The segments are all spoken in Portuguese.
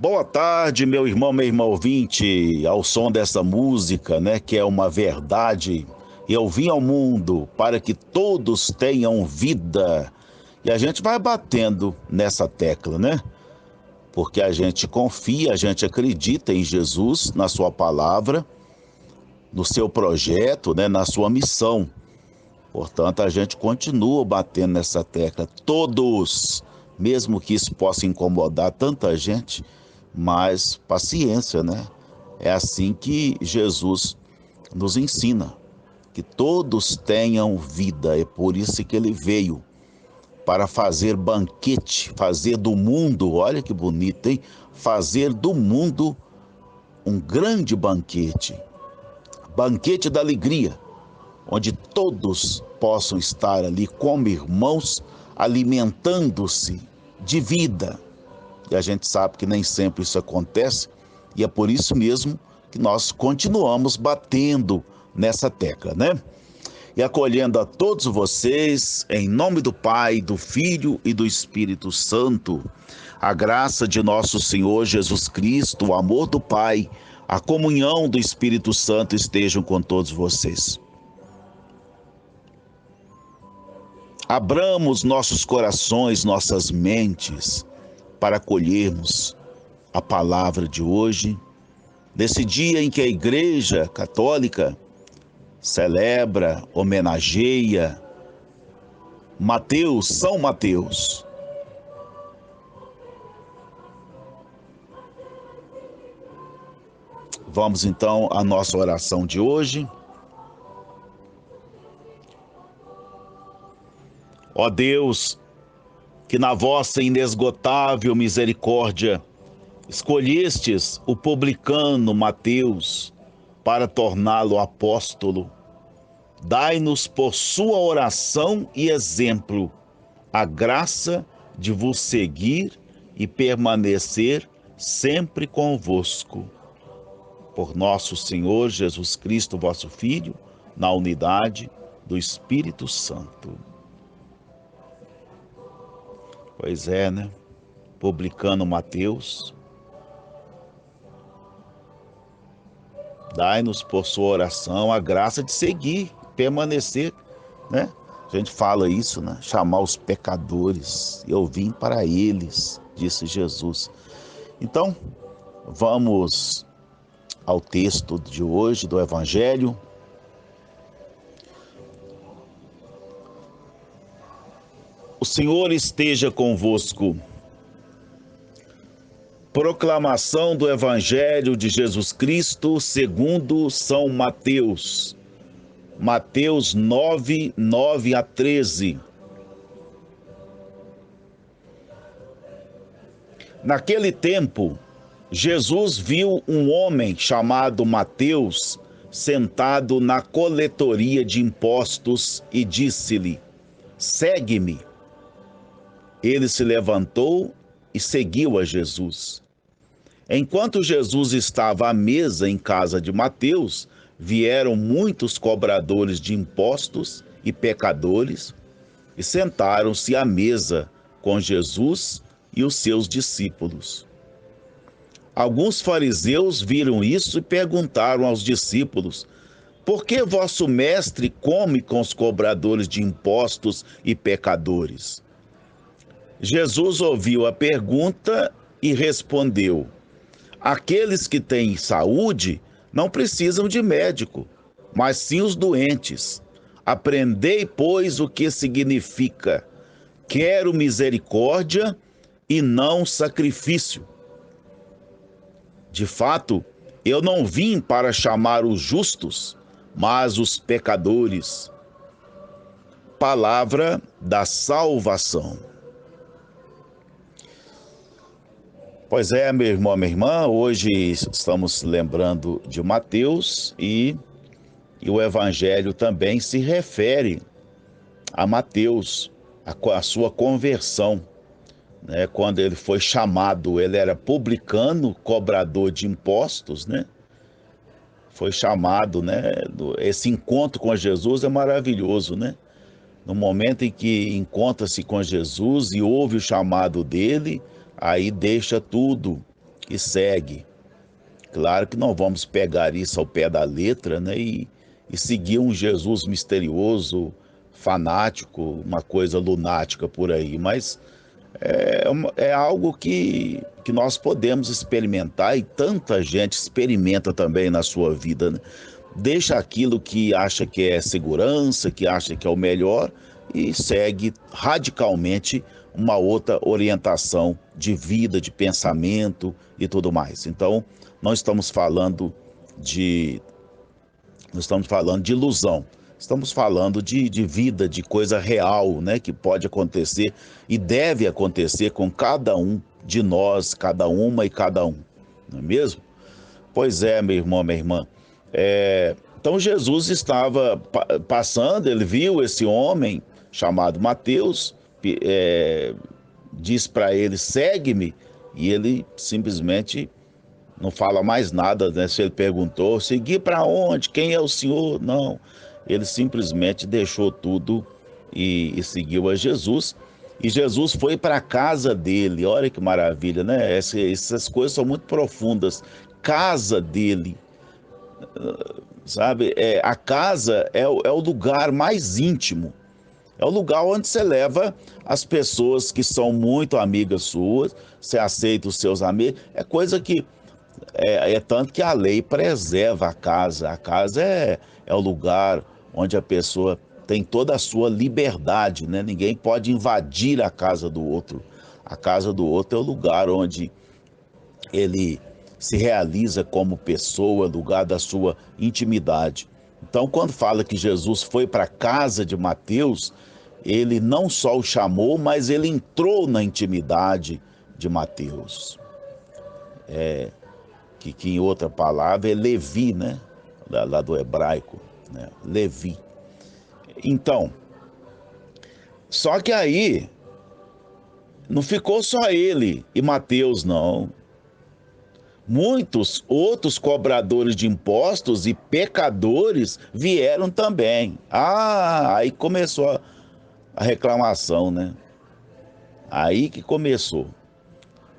Boa tarde, meu irmão, minha irmã ouvinte, ao som dessa música, né, que é uma verdade. Eu vim ao mundo para que todos tenham vida. E a gente vai batendo nessa tecla, né? Porque a gente confia, a gente acredita em Jesus, na sua palavra, no seu projeto, né, na sua missão. Portanto, a gente continua batendo nessa tecla. Todos, mesmo que isso possa incomodar tanta gente, mas paciência, né? É assim que Jesus nos ensina, que todos tenham vida. É por isso que ele veio, para fazer banquete, fazer do mundo, olha que bonito, hein? Fazer do mundo um grande banquete, banquete da alegria, onde todos possam estar ali como irmãos, alimentando-se de vida. E a gente sabe que nem sempre isso acontece, e é por isso mesmo que nós continuamos batendo nessa tecla, né? E acolhendo a todos vocês, em nome do Pai, do Filho e do Espírito Santo, a graça de nosso Senhor Jesus Cristo, o amor do Pai, a comunhão do Espírito Santo estejam com todos vocês. Abramos nossos corações, nossas mentes, para acolhermos a palavra de hoje, nesse dia em que a Igreja Católica celebra, homenageia Mateus, São Mateus. Vamos então à nossa oração de hoje. Ó Deus, que na vossa inesgotável misericórdia escolhestes o publicano Mateus para torná-lo apóstolo, dai-nos por sua oração e exemplo a graça de vos seguir e permanecer sempre convosco. Por nosso Senhor Jesus Cristo, vosso Filho, na unidade do Espírito Santo. Pois é, né? Publicano Mateus, dai-nos por sua oração a graça de seguir, permanecer, né? A gente fala isso, né? Chamar os pecadores. Eu vim para eles, disse Jesus. Então, vamos ao texto de hoje do Evangelho. O Senhor esteja convosco. Proclamação do Evangelho de Jesus Cristo segundo São Mateus. Mateus 9, 9 a 13. Naquele tempo, Jesus viu um homem chamado Mateus sentado na coletoria de impostos e disse-lhe: segue-me. Ele se levantou e seguiu a Jesus. Enquanto Jesus estava à mesa em casa de Mateus, vieram muitos cobradores de impostos e pecadores e sentaram-se à mesa com Jesus e os seus discípulos. Alguns fariseus viram isso e perguntaram aos discípulos: por que vosso mestre come com os cobradores de impostos e pecadores? Jesus ouviu a pergunta e respondeu: aqueles que têm saúde não precisam de médico, mas sim os doentes. Aprendei, pois, o que significa: quero misericórdia e não sacrifício. De fato, eu não vim para chamar os justos, mas os pecadores. Palavra da salvação. Pois é, meu irmão, minha irmã, hoje estamos lembrando de Mateus e o Evangelho também se refere a Mateus, a sua conversão, né? Quando ele foi chamado, ele era publicano, cobrador de impostos, né? Foi chamado, né? Esse encontro com Jesus é maravilhoso, né? No momento em que encontra-se com Jesus e ouve o chamado dele, aí deixa tudo, que segue. Claro que não vamos pegar isso ao pé da letra, né? E seguir um Jesus misterioso, fanático, uma coisa lunática por aí, mas é algo que nós podemos experimentar e tanta gente experimenta também na sua vida, né? Deixa aquilo que acha que é segurança, que acha que é o melhor e segue radicalmente uma outra orientação de vida, de pensamento e tudo mais. Então, não estamos falando de, não estamos falando de ilusão. Estamos falando de vida, de coisa real, né, que pode acontecer e deve acontecer com cada um de nós, cada uma e cada um, não é mesmo? Pois é, meu irmão, minha irmã. Então Jesus estava passando, ele viu esse homem chamado Mateus, diz para ele, segue-me, e ele simplesmente não fala mais nada, né? Se ele perguntou, seguir para onde? Quem é o Senhor? Não. Ele simplesmente deixou tudo e seguiu a Jesus. E Jesus foi para a casa dele. Olha que maravilha, né? Essas coisas são muito profundas. Casa dele, sabe? A casa é o lugar mais íntimo. É o lugar onde você leva as pessoas que são muito amigas suas, você aceita os seus amigos. É coisa que é tanto que a lei preserva a casa. A casa é o lugar onde a pessoa tem toda a sua liberdade, né? Ninguém pode invadir a casa do outro. A casa do outro é o lugar onde ele se realiza como pessoa, lugar da sua intimidade. Então, quando fala que Jesus foi para a casa de Mateus, ele não só o chamou, mas ele entrou na intimidade de Mateus. Que em outra palavra é Levi, né? Lá do hebraico, né? Levi. Então, só que aí não ficou só ele e Mateus, não. Muitos outros cobradores de impostos e pecadores vieram também. Aí começou a reclamação, né? Aí que começou.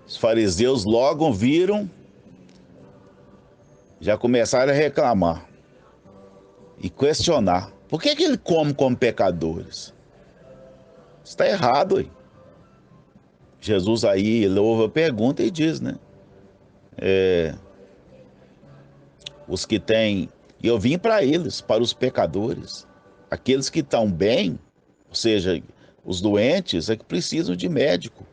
Os fariseus logo viram, já começaram a reclamar e questionar. Por que ele come como pecadores? Está errado, aí. Jesus aí louva a pergunta e diz, né? Os que têm... Eu vim para eles, para os pecadores. Aqueles que estão bem, ou seja, os doentes, é que precisam de médico.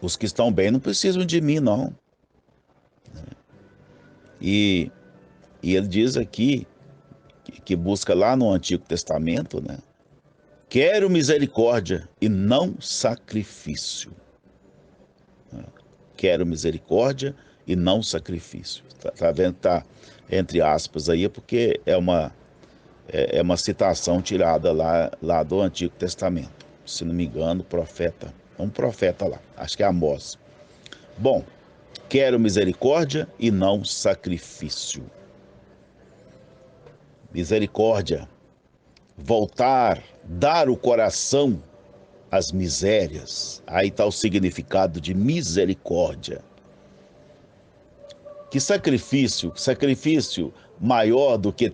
Os que estão bem não precisam de mim, não. E, e ele diz aqui, que busca lá no Antigo Testamento, né? Quero misericórdia e não sacrifício. Quero misericórdia e não sacrifício. Tá vendo? Tá entre aspas aí, porque é uma citação tirada lá do Antigo Testamento. Se não me engano, profeta, um profeta lá, acho que é Amós. Bom, quero misericórdia e não sacrifício. Misericórdia, voltar, dar o coração às misérias. Aí está o significado de misericórdia. Que sacrifício maior do que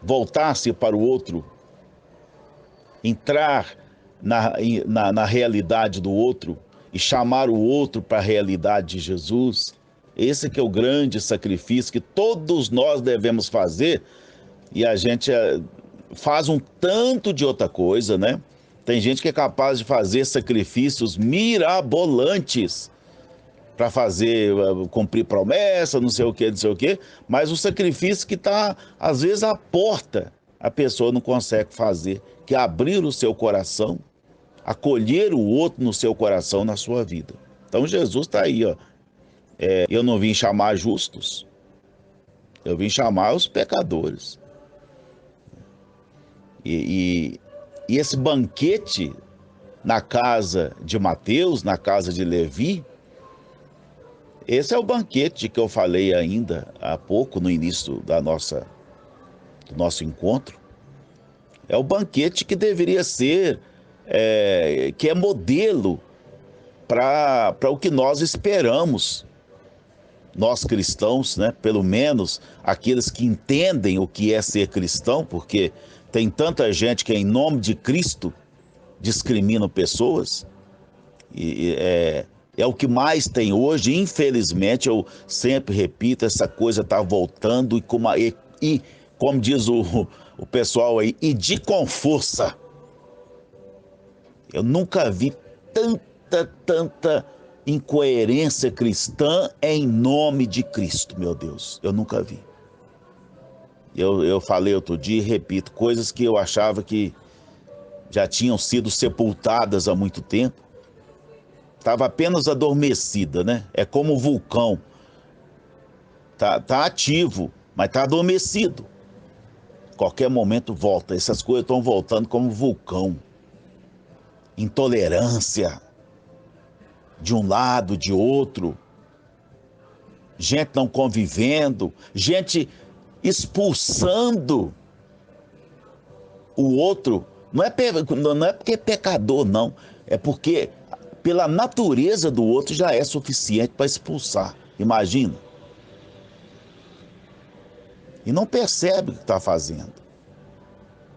voltar-se para o outro, entrar na realidade do outro e chamar o outro para a realidade de Jesus. Esse que é o grande sacrifício que todos nós devemos fazer, e a gente faz um tanto de outra coisa, né? Tem gente que é capaz de fazer sacrifícios mirabolantes para fazer, cumprir promessa, não sei o que, mas o sacrifício que está, às vezes, à porta, a pessoa não consegue fazer, que é abrir o seu coração, acolher o outro no seu coração, na sua vida. Então Jesus está aí, ó. Eu não vim chamar justos, eu vim chamar os pecadores. E esse banquete na casa de Mateus, na casa de Levi, esse é o banquete que eu falei ainda há pouco, no início do nosso encontro. É o banquete que deveria ser, que é modelo para o que nós esperamos nós cristãos, né, pelo menos aqueles que entendem o que é ser cristão, porque tem tanta gente que em nome de Cristo discrimina pessoas, é o que mais tem hoje. Infelizmente, eu sempre repito, essa coisa está voltando como diz o pessoal aí, e com força. Eu nunca vi tanta incoerência cristã em nome de Cristo, meu Deus. Eu nunca vi. Eu falei outro dia e repito, coisas que eu achava que já tinham sido sepultadas há muito tempo. Estava apenas adormecida, né? É como o vulcão. Tá ativo, mas está adormecido. Qualquer momento volta. Essas coisas estão voltando como vulcão. Intolerância de um lado, de outro. Gente não convivendo, gente expulsando o outro. Não é porque é pecador, não. É porque pela natureza do outro já é suficiente para expulsar. Imagina. E não percebe o que está fazendo.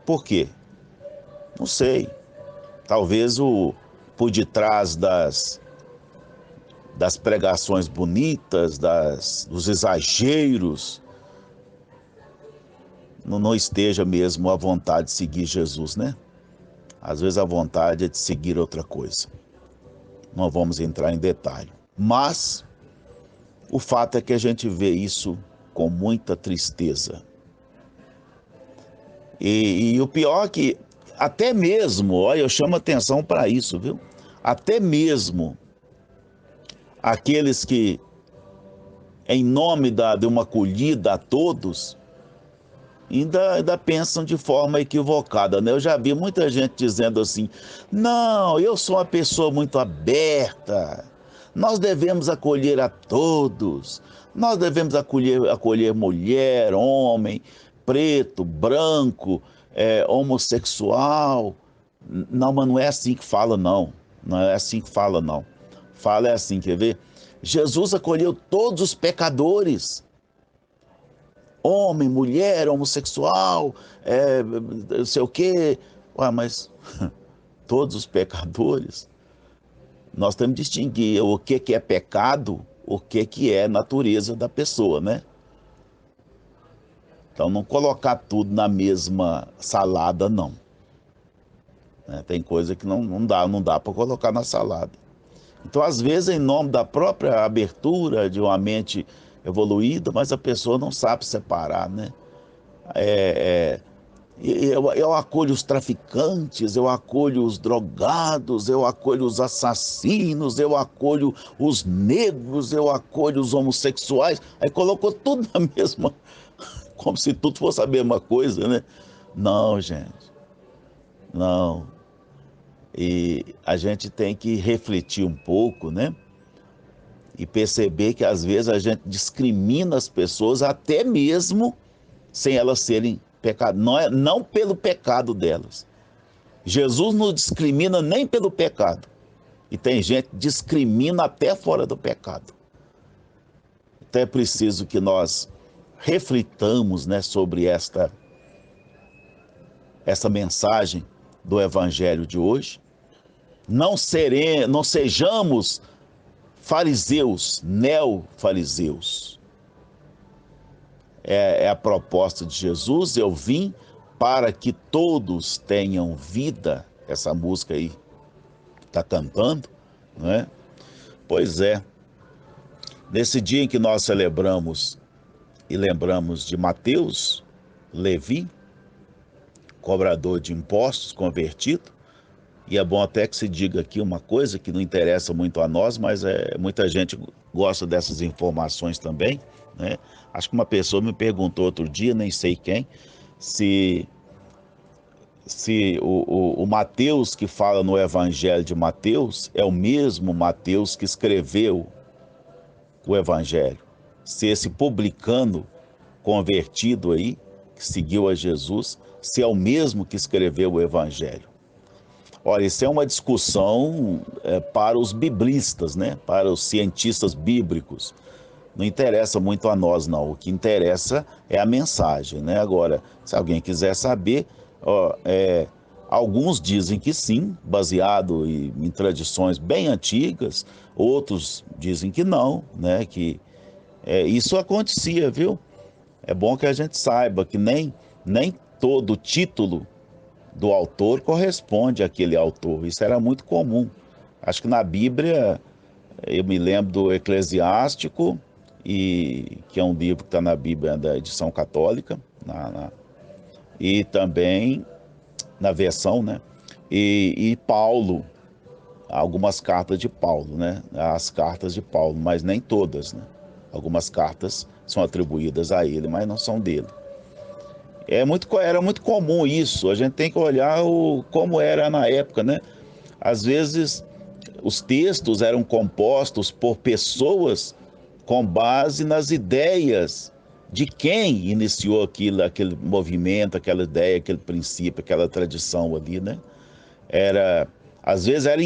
Por quê? Não sei. Talvez por detrás das pregações bonitas, dos exageros, não esteja mesmo a vontade de seguir Jesus, né? Às vezes a vontade é de seguir outra coisa. Não vamos entrar em detalhe. Mas o fato é que a gente vê isso com muita tristeza. E o pior é que até mesmo, olha, eu chamo atenção para isso, viu? Até mesmo aqueles que, em nome de uma acolhida a todos, ainda pensam de forma equivocada, né? Eu já vi muita gente dizendo assim, não, eu sou uma pessoa muito aberta, nós devemos acolher a todos, nós devemos acolher mulher, homem, preto, branco, homossexual. Não, mas não é assim que fala, não. Não é assim que fala, não. Fala é assim, quer ver? Jesus acolheu todos os pecadores. Homem, mulher, homossexual, não sei o quê. Ué, mas todos os pecadores, nós temos que distinguir o que é pecado, o que é natureza da pessoa, né? Então, não colocar tudo na mesma salada, não. Tem coisa que não dá para colocar na salada. Então, às vezes, em nome da própria abertura de uma mente evoluída, mas a pessoa não sabe separar, né? Eu acolho os traficantes, eu acolho os drogados, eu acolho os assassinos, eu acolho os negros, eu acolho os homossexuais. Aí colocou tudo na mesma, como se tudo fosse a mesma coisa, né? Não, gente, não. E a gente tem que refletir um pouco, né? E perceber que às vezes a gente discrimina as pessoas até mesmo sem elas serem pecadas, não pelo pecado delas. Jesus não discrimina nem pelo pecado. E tem gente que discrimina até fora do pecado. Então é preciso que nós reflitamos, né, sobre essa mensagem do Evangelho de hoje. Não sejamos fariseus, neo-fariseus. É a proposta de Jesus. Eu vim para que todos tenham vida. Essa música aí está cantando, não é? Pois é. Nesse dia em que nós celebramos e lembramos de Mateus, Levi, cobrador de impostos, convertido, e é bom até que se diga aqui uma coisa que não interessa muito a nós, mas muita gente gosta dessas informações também, né? Acho que uma pessoa me perguntou outro dia, nem sei quem, se o Mateus que fala no Evangelho de Mateus é o mesmo Mateus que escreveu o Evangelho. Se esse publicano convertido aí, que seguiu a Jesus, se é o mesmo que escreveu o Evangelho. Olha, isso é uma discussão para os biblistas, né? Para os cientistas bíblicos. não interessa muito a nós, não. O que interessa é a mensagem, né? Agora, se alguém quiser saber, ó, alguns dizem que sim, baseado em tradições bem antigas, outros dizem que não, né? Que isso acontecia, viu? É bom que a gente saiba que nem todo título do autor corresponde àquele autor. Isso era muito comum. Acho que na Bíblia, eu me lembro do Eclesiástico, que é um livro que está na Bíblia da edição católica, e também na versão, né? E Paulo, algumas cartas de Paulo, né? As cartas de Paulo, mas nem todas, né? Algumas cartas são atribuídas a ele, mas não são dele. Era muito comum isso. A gente tem que olhar como era na época, né? Às vezes os textos eram compostos por pessoas com base nas ideias de quem iniciou aquele movimento, aquela ideia, aquele princípio, aquela tradição ali, né? Às vezes era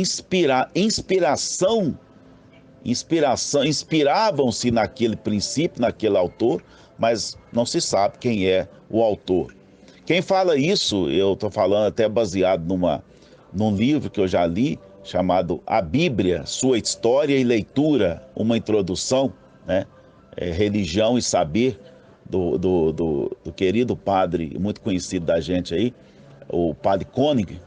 inspiravam-se naquele princípio, naquele autor, mas não se sabe quem é o autor. Quem fala isso, eu estou falando até baseado num livro que eu já li, chamado A Bíblia, Sua História e Leitura, uma introdução, né? Religião e Saber, do querido padre, muito conhecido da gente aí, o padre Koenig,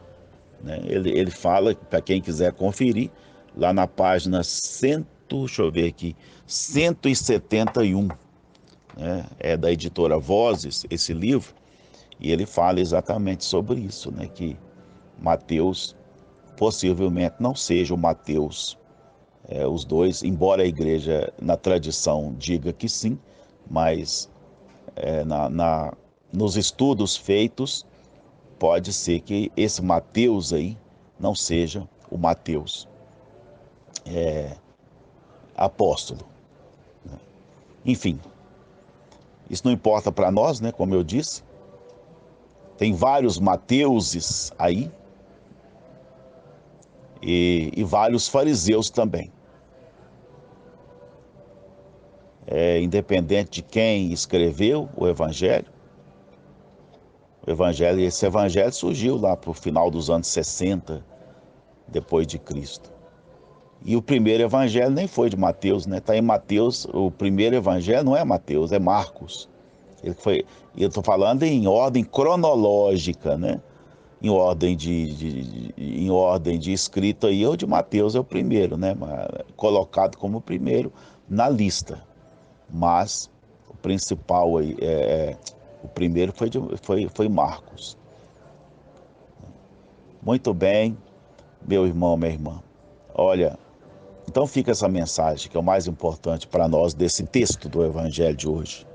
né? Ele fala, para quem quiser conferir, lá na página 100, deixa eu ver aqui, 171, né? É da editora Vozes, esse livro, e ele fala exatamente sobre isso, né? Que Mateus possivelmente não seja o Mateus. Os dois, embora a igreja, na tradição, diga que sim, mas é, na, na, nos estudos feitos, pode ser que esse Mateus aí não seja o Mateus apóstolo. Enfim, isso não importa para nós, né? Como eu disse, tem vários Mateuses aí e vários fariseus também. Independente de quem escreveu esse evangelho surgiu lá para o final dos anos 60, depois de Cristo. E o primeiro evangelho nem foi de Mateus, né? Está em Mateus, o primeiro evangelho não é Mateus, é Marcos. Eu estou falando em ordem cronológica, né? Em ordem de escrita aí, o de Mateus é o primeiro, né? Colocado como o primeiro na lista. Mas o principal aí, o primeiro foi Marcos. Muito bem, meu irmão, minha irmã. Olha, então fica essa mensagem que é o mais importante para nós desse texto do Evangelho de hoje.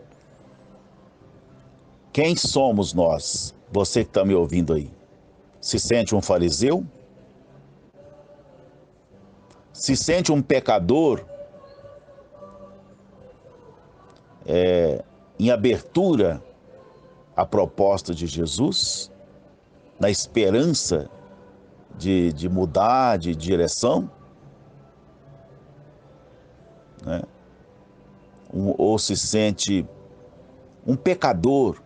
Quem somos nós? Você que está me ouvindo aí. Se sente um fariseu? Se sente um pecador em abertura à proposta de Jesus? Na esperança de mudar de direção? Né? Ou se sente um pecador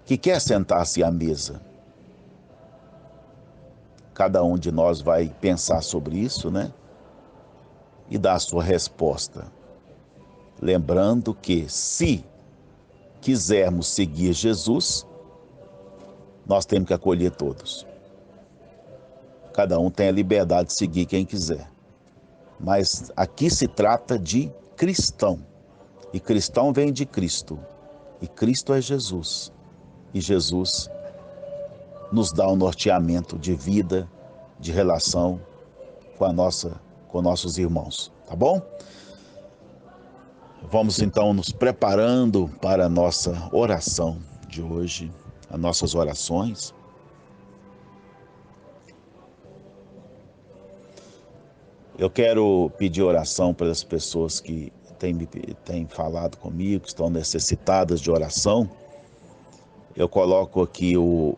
que quer sentar-se à mesa? Cada um de nós vai pensar sobre isso, né? E dar a sua resposta. Lembrando que, se quisermos seguir Jesus, nós temos que acolher todos. Cada um tem a liberdade de seguir quem quiser. Mas aqui se trata de cristão. E cristão vem de Cristo. E Cristo é Jesus. E Jesus nos dá um norteamento de vida, de relação com nossos irmãos. Tá bom? Vamos então nos preparando para a nossa oração de hoje, as nossas orações. Eu quero pedir oração para as pessoas que têm falado comigo, que estão necessitadas de oração. Eu coloco aqui o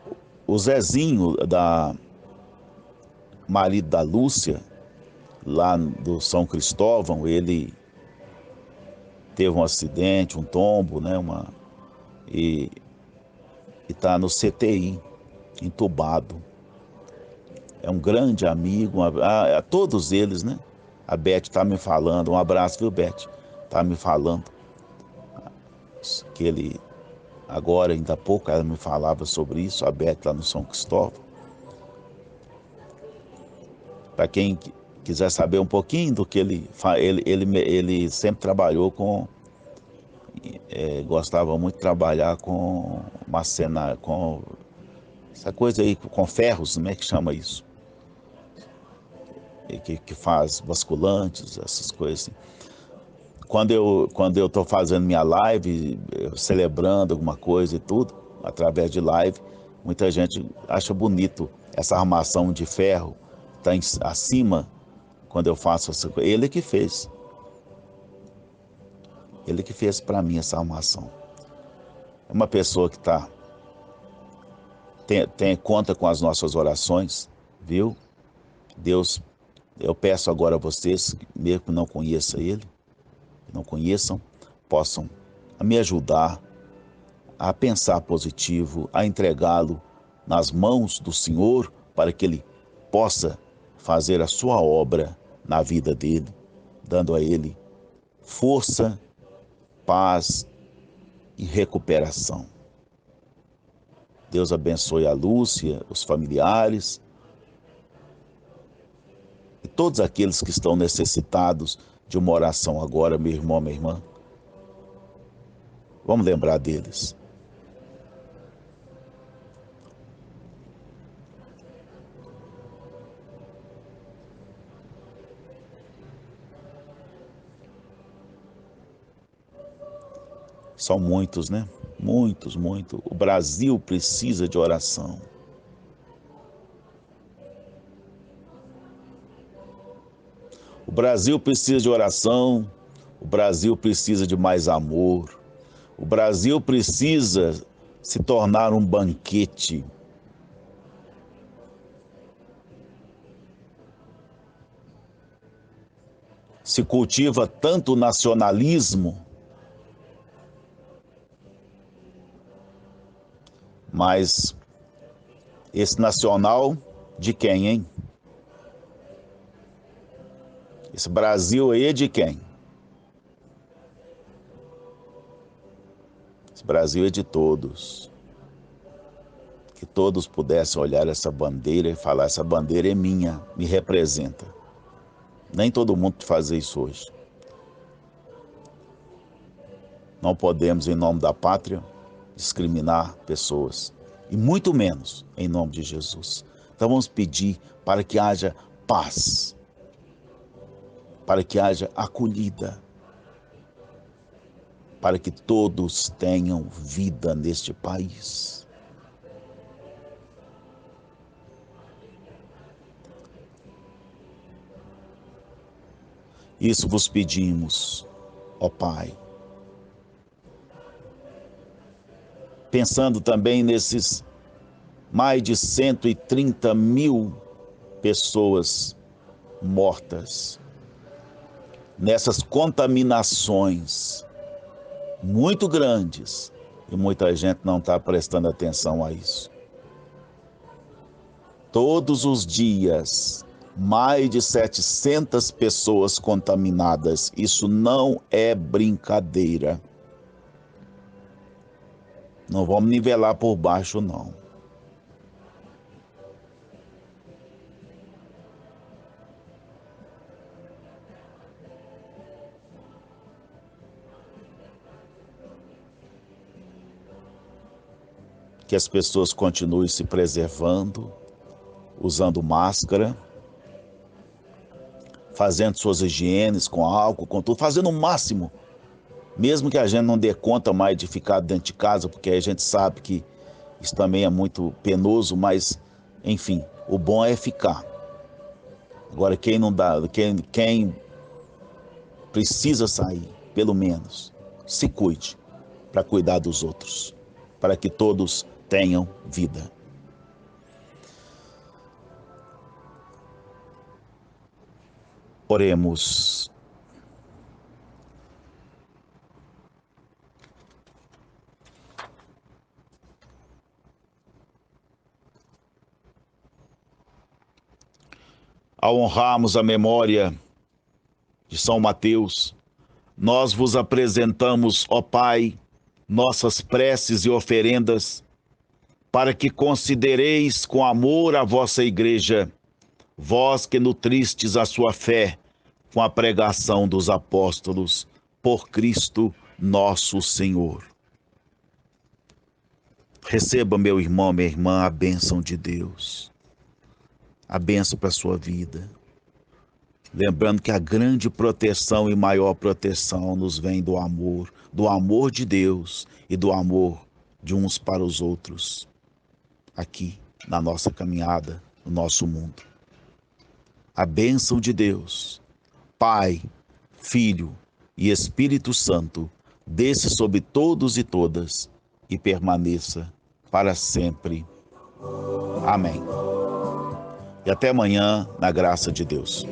Zezinho, marido da Lúcia, lá do São Cristóvão. Ele teve um acidente, um tombo, né? E está no CTI, entubado. É um grande amigo, a todos eles, né? A Beth está me falando, um abraço, viu, Beth? Está me falando que ele, agora, ainda há pouco, ela me falava sobre isso, a Beth lá no São Cristóvão. Para quem quiser saber um pouquinho do que ele sempre trabalhou com, gostava muito de trabalhar com com essa coisa aí, com ferros, como é que chama isso? Que faz basculantes, essas coisas assim. Quando eu estou fazendo minha live, celebrando alguma coisa e tudo, através de live, muita gente acha bonito essa armação de ferro, está acima, quando eu faço essa coisa. Ele que fez. Ele que fez para mim essa armação. É uma pessoa que conta com as nossas orações, viu? Deus, eu peço agora a vocês, mesmo que não conheçam ele, não conheçam, possam me ajudar a pensar positivo, a entregá-lo nas mãos do Senhor para que ele possa fazer a sua obra na vida dele, dando a ele força, paz e recuperação. Deus abençoe a Lúcia, os familiares e todos aqueles que estão necessitados de uma oração agora, meu irmão, minha irmã. Vamos lembrar deles. São muitos, né? Muitos, muito. O Brasil precisa de oração. O Brasil precisa de oração. O Brasil precisa de mais amor. O Brasil precisa se tornar um banquete. Se cultiva tanto nacionalismo, mas esse nacional de quem, hein? Esse Brasil aí é de quem? Esse Brasil é de todos. Que todos pudessem olhar essa bandeira e falar: essa bandeira é minha, me representa. Nem todo mundo faz isso hoje. Não podemos, em nome da pátria, discriminar pessoas. E muito menos em nome de Jesus. Então vamos pedir para que haja paz, para que haja acolhida, para que todos tenham vida neste país. Isso vos pedimos, ó Pai. Pensando também nesses mais de 130 mil pessoas mortas, nessas contaminações muito grandes, e muita gente não está prestando atenção a isso. Todos os dias, mais de 700 pessoas contaminadas. Isso não é brincadeira. Não vamos nivelar por baixo, não. Que as pessoas continuem se preservando, usando máscara, fazendo suas higienes com álcool, com tudo, fazendo o máximo. Mesmo que a gente não dê conta mais de ficar dentro de casa, porque a gente sabe que isso também é muito penoso, mas, enfim, o bom é ficar. Agora, quem não dá, quem precisa sair, pelo menos, se cuide para cuidar dos outros, para que todos tenham vida. Oremos. ao honrarmos a memória de São Mateus, nós vos apresentamos, ó Pai, nossas preces e oferendas, para que considereis com amor a vossa igreja, vós que nutristes a sua fé com a pregação dos apóstolos, por Cristo nosso Senhor. Receba, meu irmão, minha irmã, a bênção de Deus, a bênção para a sua vida. Lembrando que a grande proteção e maior proteção nos vem do amor de Deus e do amor de uns para os outros, aqui na nossa caminhada, no nosso mundo. A bênção de Deus, Pai, Filho e Espírito Santo, desça sobre todos e todas e permaneça para sempre. Amém. E até amanhã, na graça de Deus.